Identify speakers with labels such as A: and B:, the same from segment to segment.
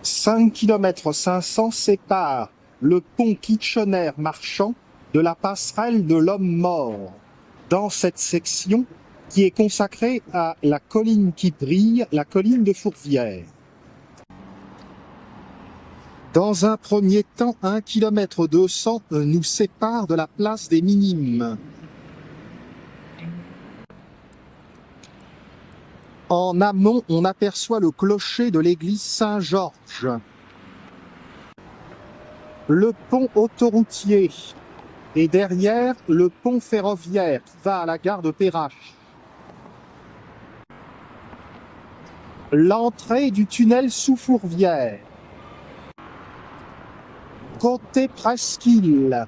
A: 5 km 500 séparent le pont Kitchener-Marchand de la passerelle de l'Homme-Mort. Dans cette section, qui est consacrée à la colline qui brille, la colline de Fourvière. Dans un premier temps, 1 km 200 nous sépare de la place des Minimes. En amont, on aperçoit le clocher de l'église Saint-Georges. Le pont autoroutier et derrière, le pont ferroviaire qui va à la gare de Perrache. L'entrée du tunnel sous Fourvière. Côté Presqu'île,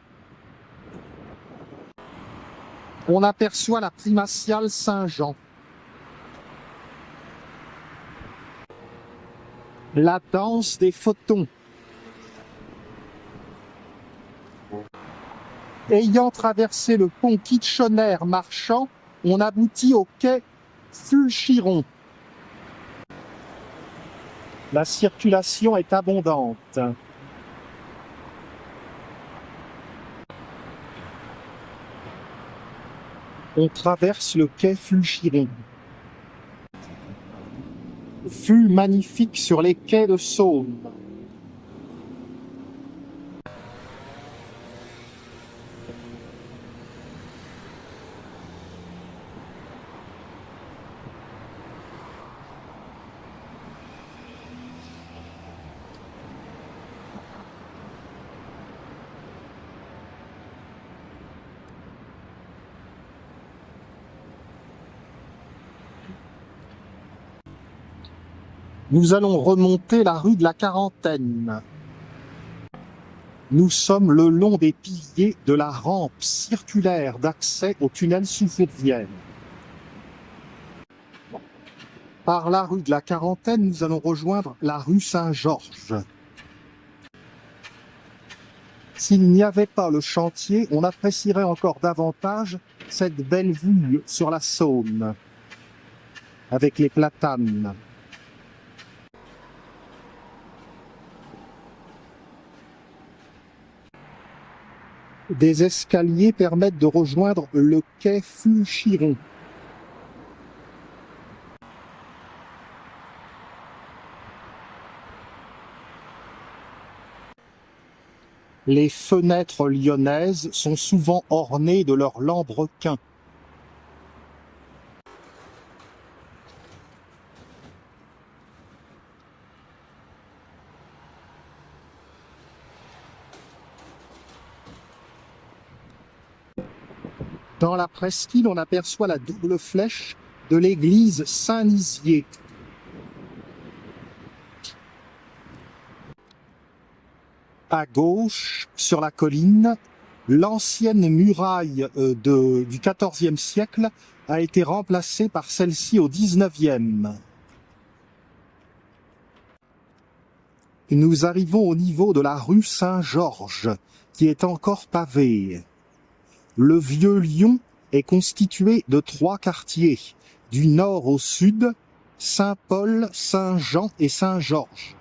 A: on aperçoit la primatiale Saint-Jean. La danse des photons. Ayant traversé le pont Kitchener-Marchand, on aboutit au quai Fulchiron. La circulation est abondante. On traverse le quai Fulchiron. Vue magnifique sur les quais de Saône. Nous allons remonter la rue de la Quarantaine. Nous sommes le long des piliers de la rampe circulaire d'accès au tunnel sous Fourvière. Par la rue de la Quarantaine, nous allons rejoindre la rue Saint-Georges. S'il n'y avait pas le chantier, on apprécierait encore davantage cette belle vue sur la Saône, avec les platanes. Des escaliers permettent de rejoindre le quai Fulchiron. Les fenêtres lyonnaises sont souvent ornées de leurs lambrequins. Dans la presqu'île, on aperçoit la double flèche de l'église Saint-Nizier. À gauche, sur la colline, l'ancienne muraille du XIVe siècle a été remplacée par celle-ci au XIXe. Nous arrivons au niveau de la rue Saint-Georges, qui est encore pavée. Le vieux Lyon est constitué de 3 quartiers, du nord au sud, Saint-Paul, Saint-Jean et Saint-Georges.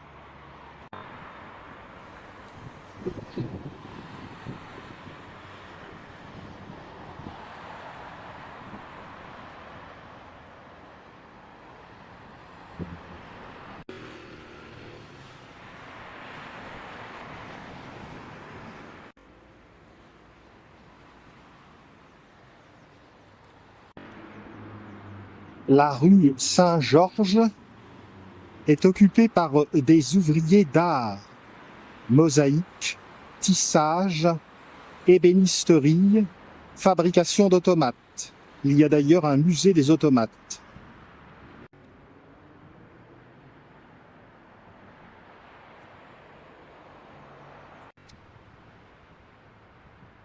A: La rue Saint-Georges est occupée par des ouvriers d'art, mosaïque, tissage, ébénisterie, fabrication d'automates. Il y a d'ailleurs un musée des automates.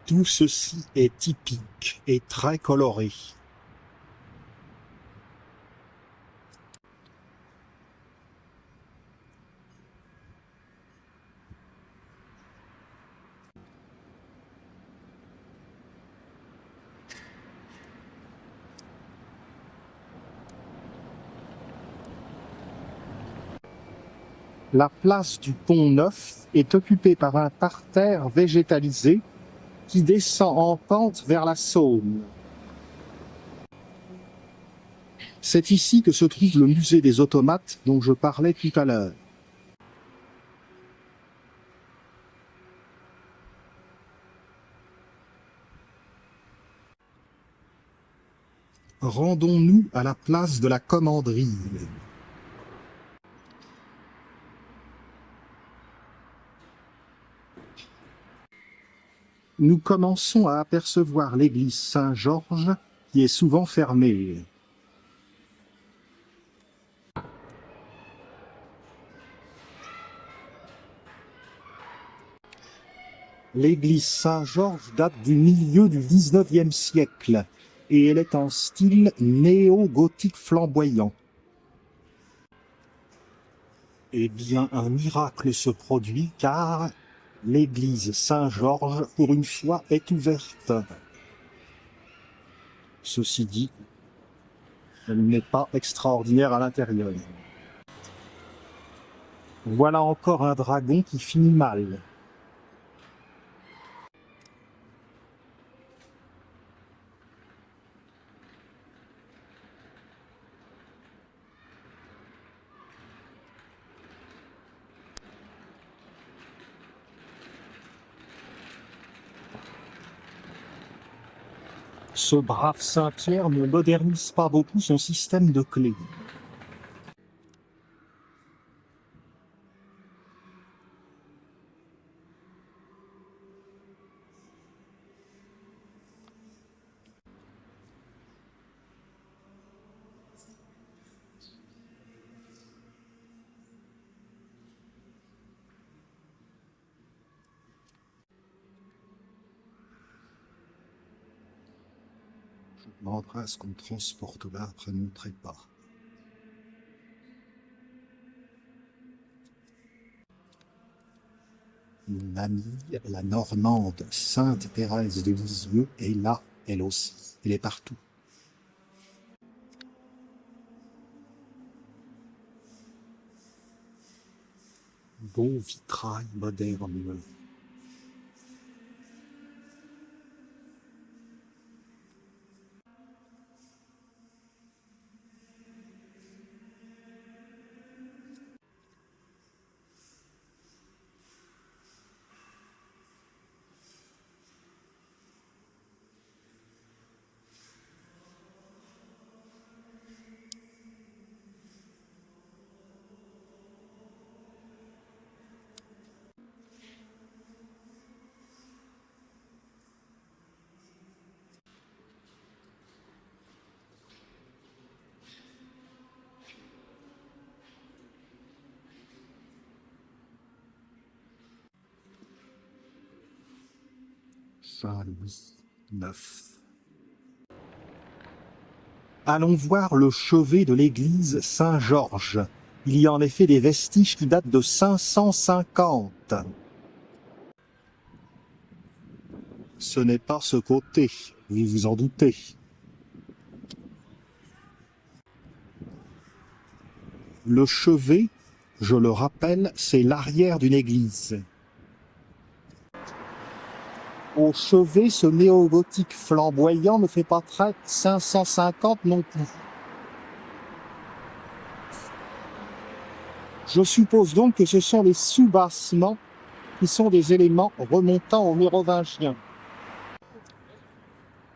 A: Tout ceci est typique et très coloré. La place du Pont-Neuf est occupée par un parterre végétalisé qui descend en pente vers la Saône. C'est ici que se trouve le musée des automates dont je parlais tout à l'heure. Rendons-nous à la place de la Commanderie. Nous commençons à apercevoir l'église Saint-Georges qui est souvent fermée. L'église Saint-Georges date du milieu du XIXe siècle et elle est en style néo-gothique flamboyant. Eh bien, un miracle se produit car l'église Saint-Georges, pour une fois, est ouverte. Ceci dit, elle n'est pas extraordinaire à l'intérieur. Voilà encore un dragon qui finit mal. Ce brave Saint-Pierre ne modernise pas beaucoup son système de clés. Je demanderai à ce qu'on me transporte là après mon trépas. Mon amie, la Normande Sainte Thérèse de Lisieux, est là, elle aussi. Elle est partout. Beau vitrail moderne. Saint-Louis IX. Allons voir le chevet de l'église Saint-Georges. Il y a en effet des vestiges qui datent de 550. Ce n'est pas ce côté, vous vous en doutez. Le chevet, je le rappelle, c'est l'arrière d'une église. Au chevet, ce néo-gothique flamboyant ne fait pas très 550 non plus. Je suppose donc que ce sont les soubassements qui sont des éléments remontant aux Mérovingiens.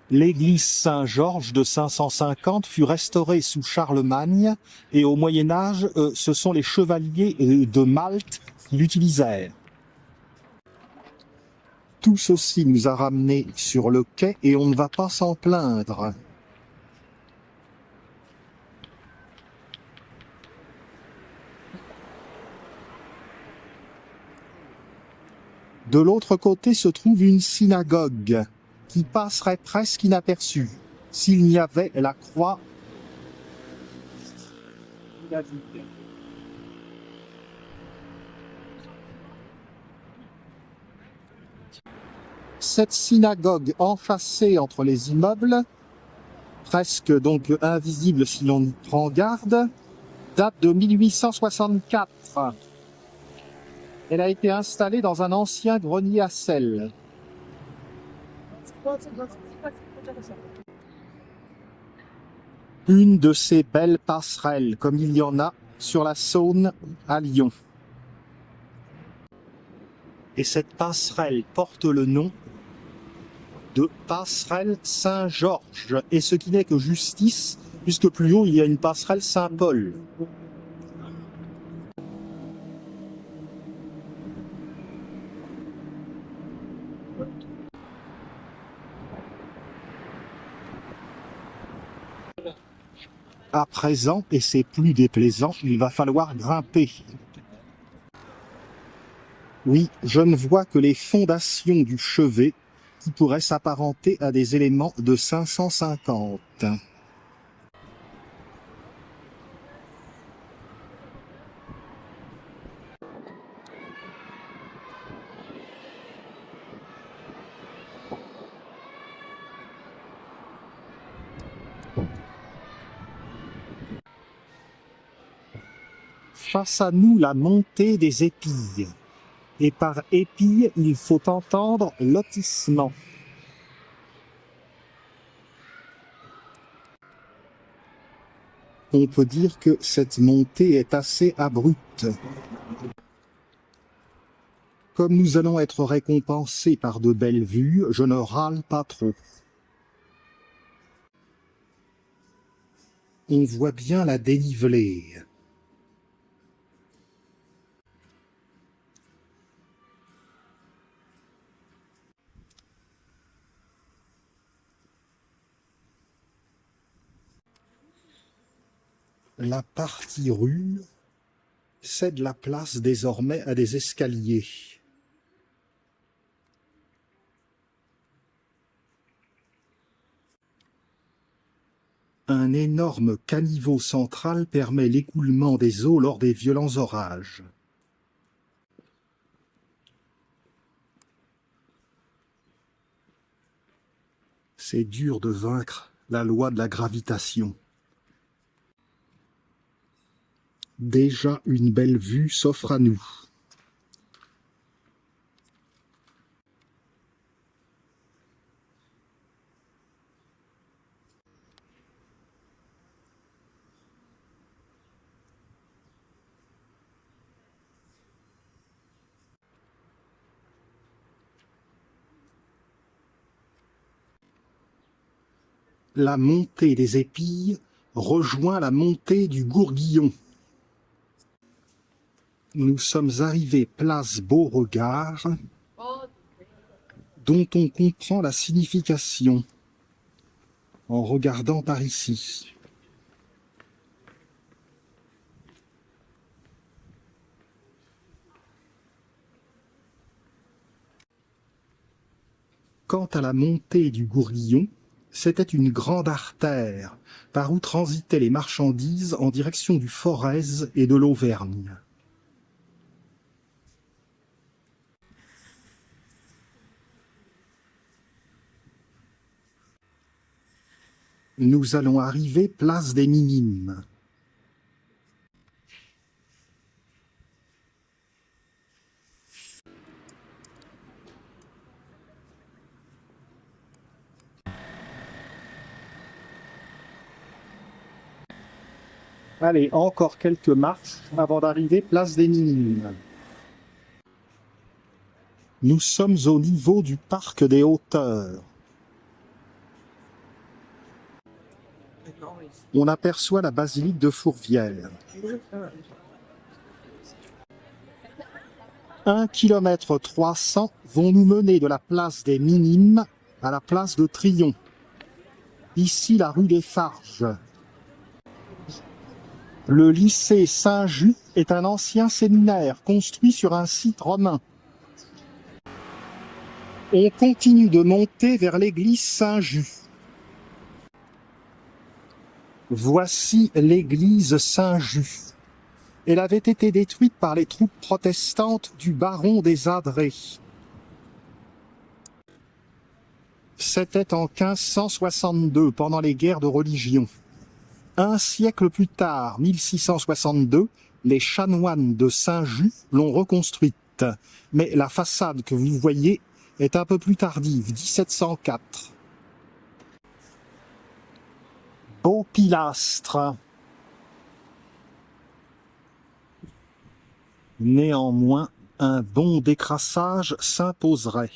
A: L'église Saint-Georges de 550 fut restaurée sous Charlemagne et au Moyen-Âge, ce sont les chevaliers de Malte qui l'utilisèrent. Tout ceci nous a ramenés sur le quai et on ne va pas s'en plaindre. De l'autre côté se trouve une synagogue qui passerait presque inaperçue s'il n'y avait la croix David. Cette synagogue enchâssée entre les immeubles, presque donc invisible si l'on y prend garde, date de 1864. Elle a été installée dans un ancien grenier à sel. Une de ces belles passerelles, comme il y en a sur la Saône à Lyon. Et cette passerelle porte le nom de passerelle Saint-Georges. Et ce qui n'est que justice, puisque plus haut, il y a une passerelle Saint-Paul. À présent, et c'est plus déplaisant, il va falloir grimper. Oui, je ne vois que les fondations du chevet qui pourraient s'apparenter à des éléments de 550. Face à nous, la montée des épilles. Et par épilles, il faut entendre lotissement. On peut dire que cette montée est assez abrupte. Comme nous allons être récompensés par de belles vues, je ne râle pas trop. On voit bien la dénivelée. La partie rue cède la place désormais à des escaliers. Un énorme caniveau central permet l'écoulement des eaux lors des violents orages. C'est dur de vaincre la loi de la gravitation. Déjà une belle vue s'offre à nous. La montée des Épilles rejoint la montée du Gourguillon. Nous sommes arrivés place Beauregard, dont on comprend la signification en regardant par ici. Quant à la montée du Gourguillon, c'était une grande artère par où transitaient les marchandises en direction du Forez et de l'Auvergne. Nous allons arriver place des Minimes. Allez, encore quelques marches avant d'arriver place des Minimes. Nous sommes au niveau du parc des Hauteurs. On aperçoit la basilique de Fourvière. 1,3 km vont nous mener de la place des Minimes à la place de Trillon. Ici, la rue des Farges. Le lycée Saint-Just est un ancien séminaire construit sur un site romain. On continue de monter vers l'église Saint-Just. Voici l'église Saint-Just. Elle avait été détruite par les troupes protestantes du baron des Adrets. C'était en 1562, pendant les guerres de religion. Un siècle plus tard, 1662, les chanoines de Saint-Just l'ont reconstruite. 18, mais la façade que vous voyez est un peu plus tardive, 1704. Beau pilastre. Néanmoins, un bon décrassage s'imposerait.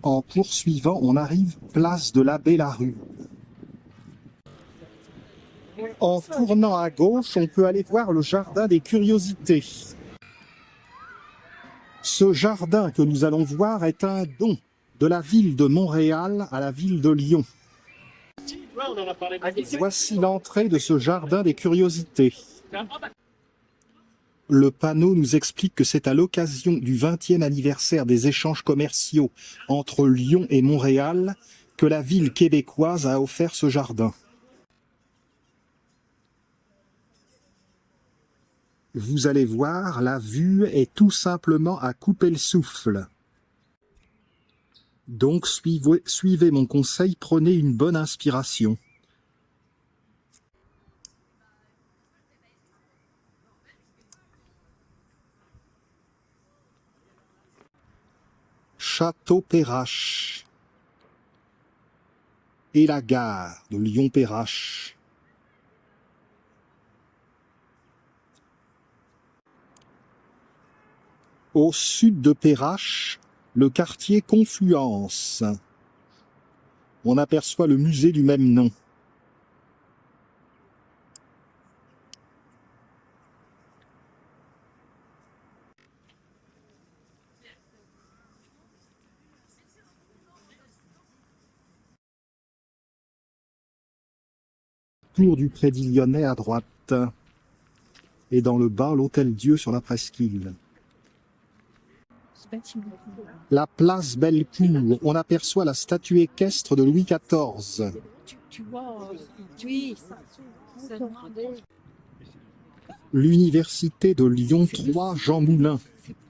A: En poursuivant, on arrive place de l'Abbé Larue. En tournant à gauche, on peut aller voir le jardin des curiosités. Ce jardin que nous allons voir est un don de la ville de Montréal à la ville de Lyon. Voici l'entrée de ce jardin des curiosités. Le panneau nous explique que c'est à l'occasion du 20e anniversaire des échanges commerciaux entre Lyon et Montréal que la ville québécoise a offert ce jardin. Vous allez voir, la vue est tout simplement à couper le souffle. Donc suivez mon conseil, prenez une bonne inspiration. Château-Perrache et la gare de Lyon-Perrache. Au sud de Perrache, le quartier Confluence. On aperçoit le musée du même nom. Tour du Crédit Lyonnais à droite. Et dans le bas, l'Hôtel-Dieu sur la presqu'île. La place Bellecour, on aperçoit la statue équestre de Louis XIV. L'université de Lyon 3 Jean Moulin,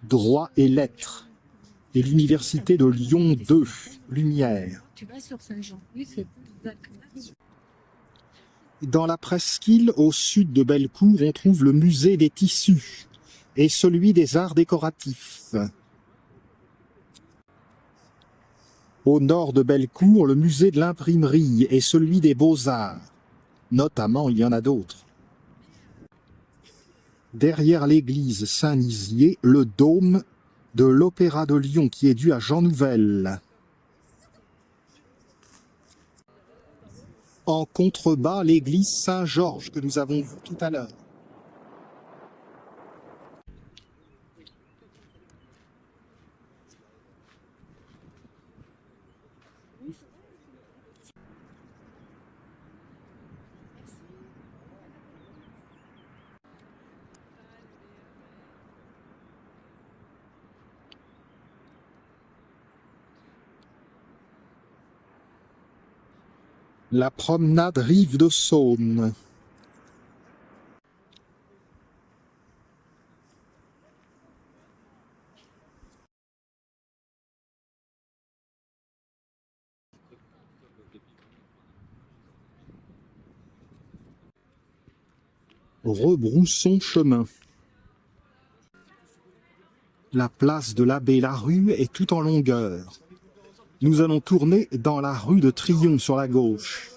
A: droit et lettres. Et l'université de Lyon 2, Lumière. Dans la presqu'île, au sud de Bellecour, on trouve le musée des tissus et celui des arts décoratifs. Au nord de Bellecour, le musée de l'imprimerie et celui des beaux-arts. Notamment, il y en a d'autres. Derrière l'église Saint-Nizier, le dôme de l'Opéra de Lyon qui est dû à Jean Nouvel. En contrebas, l'église Saint-Georges que nous avons vue tout à l'heure. La promenade Rive de Saône. Rebroussons chemin. La place de l'Abbé Larue est tout en longueur. Nous allons tourner dans la rue de Triomphe sur la gauche.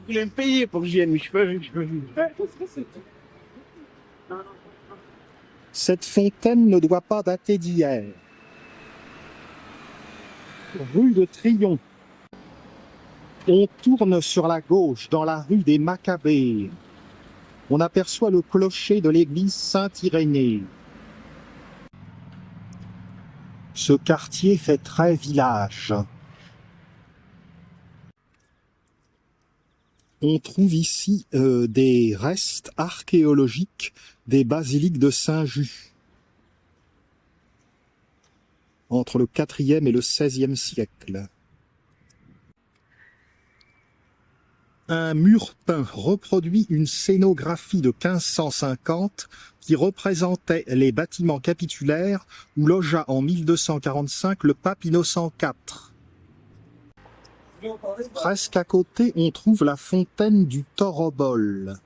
B: Vous voulez me payer pour que je vienne, mais je peux.
A: Cette fontaine ne doit pas dater d'hier. Rue de Triomphe. On tourne sur la gauche dans la rue des Maccabées. On aperçoit le clocher de l'église Saint-Irénée. Ce quartier fait très village. On trouve ici des restes archéologiques des basiliques de Saint-Just entre le IVe et le XVIe siècle. Un mur peint reproduit une scénographie de 1550 qui représentait les bâtiments capitulaires où logea en 1245 le pape Innocent IV. Presque à côté, on trouve la fontaine du Torobol.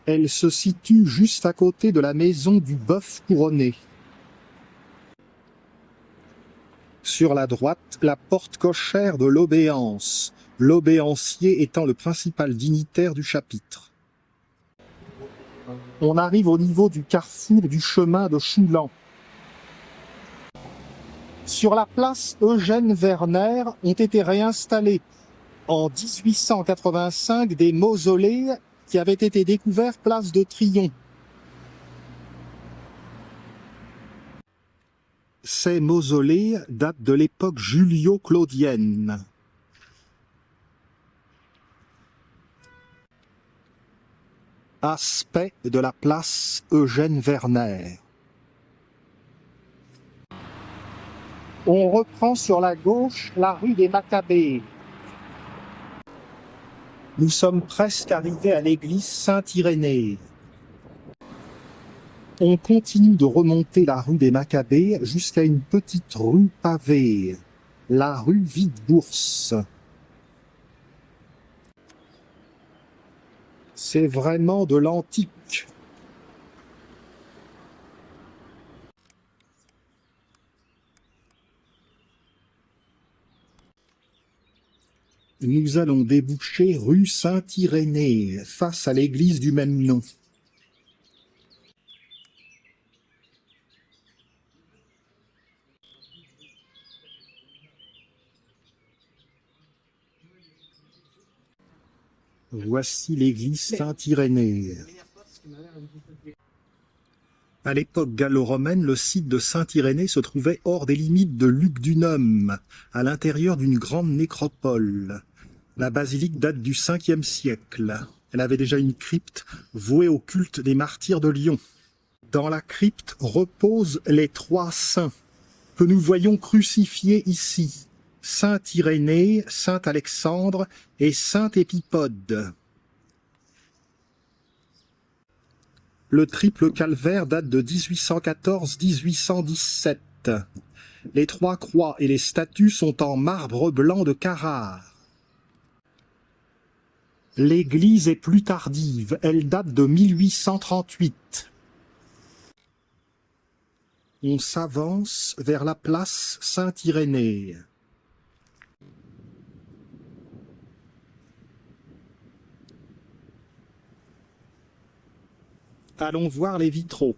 A: Elle se situe juste à côté de la maison du bœuf couronné. Sur la droite, la porte cochère de l'obéance, l'obéancier étant le principal dignitaire du chapitre. On arrive au niveau du carrefour du chemin de Choulan. Sur la place Eugène Werner ont été réinstallés en 1885 des mausolées qui avaient été découverts place de Triomphe. Ces mausolées datent de l'époque julio-claudienne. Aspect de la place Eugène Werner. On reprend sur la gauche la rue des Maccabées. Nous sommes presque arrivés à l'église Saint-Irénée. On continue de remonter la rue des Maccabées jusqu'à une petite rue pavée, la rue Vide-Bourse. C'est vraiment de l'antique. Nous allons déboucher rue Saint-Irénée, face à l'église du même nom. Voici l'église Saint-Irénée. À l'époque gallo-romaine, le site de Saint-Irénée se trouvait hors des limites de Lugdunum, à l'intérieur d'une grande nécropole. La basilique date du 5e siècle. Elle avait déjà une crypte vouée au culte des martyrs de Lyon. Dans la crypte reposent les 3 saints que nous voyons crucifiés ici. Saint Irénée, Saint Alexandre et Saint Épipode. Le triple calvaire date de 1814-1817. Les 3 croix et les statues sont en marbre blanc de Carrare. L'église est plus tardive, elle date de 1838. On s'avance vers la place Saint-Irénée. Allons voir les vitraux.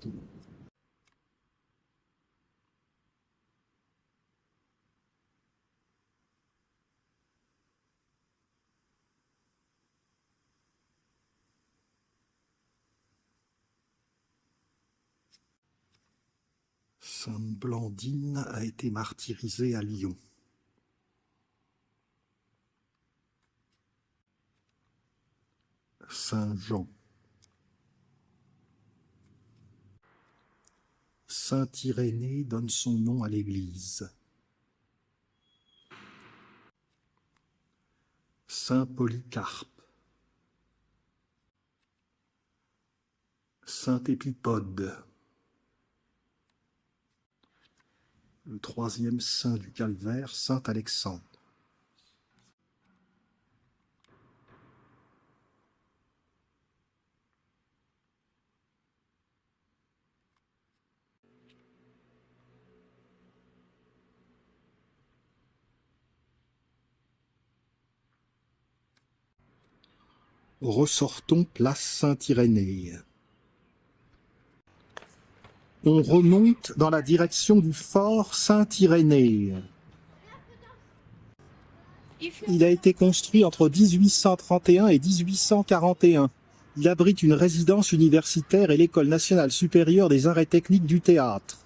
A: Sainte Blandine a été martyrisée à Lyon. Saint Jean. Saint Irénée donne son nom à l'église. Saint Polycarpe. Saint Épipode. Le 3e saint du calvaire, Saint Alexandre. Ressortons place Saint-Irénée. On remonte dans la direction du fort Saint-Irénée. Il a été construit entre 1831 et 1841. Il abrite une résidence universitaire et l'École nationale supérieure des arts et techniques du théâtre.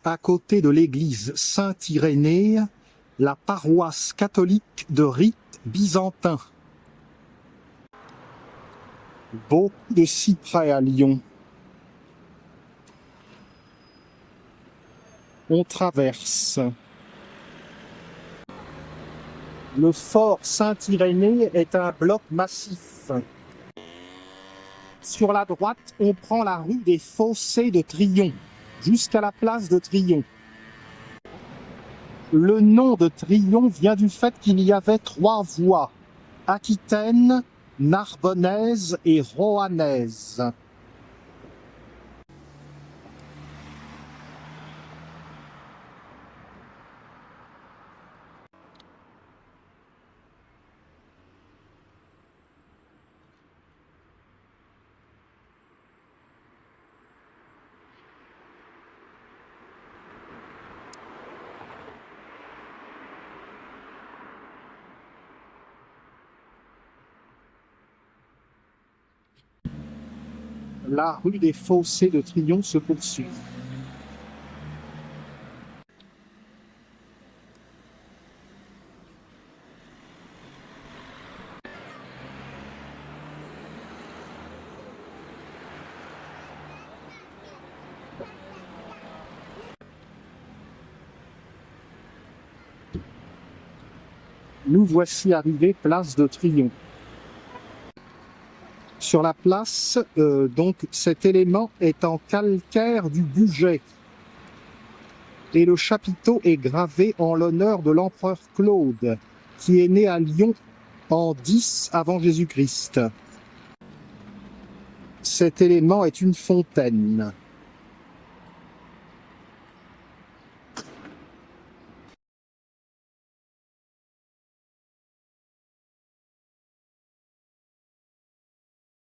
A: À côté de l'église Saint-Irénée, la paroisse catholique de rite byzantin. Beaucoup de cyprès à Lyon. On traverse. Le fort Saint-Irénée est un bloc massif. Sur la droite, on prend la rue des Fossés de Trion, jusqu'à la place de Trion. Le nom de Trion vient du fait qu'il y avait 3 voies, aquitaine, narbonnaise et roannaise. La rue des Fossés de Trion se poursuit. Nous voici arrivés place de Trion. Sur la place, donc, cet élément est en calcaire du Bugey. Et le chapiteau est gravé en l'honneur de l'empereur Claude, qui est né à Lyon en 10 avant Jésus-Christ. Cet élément est une fontaine.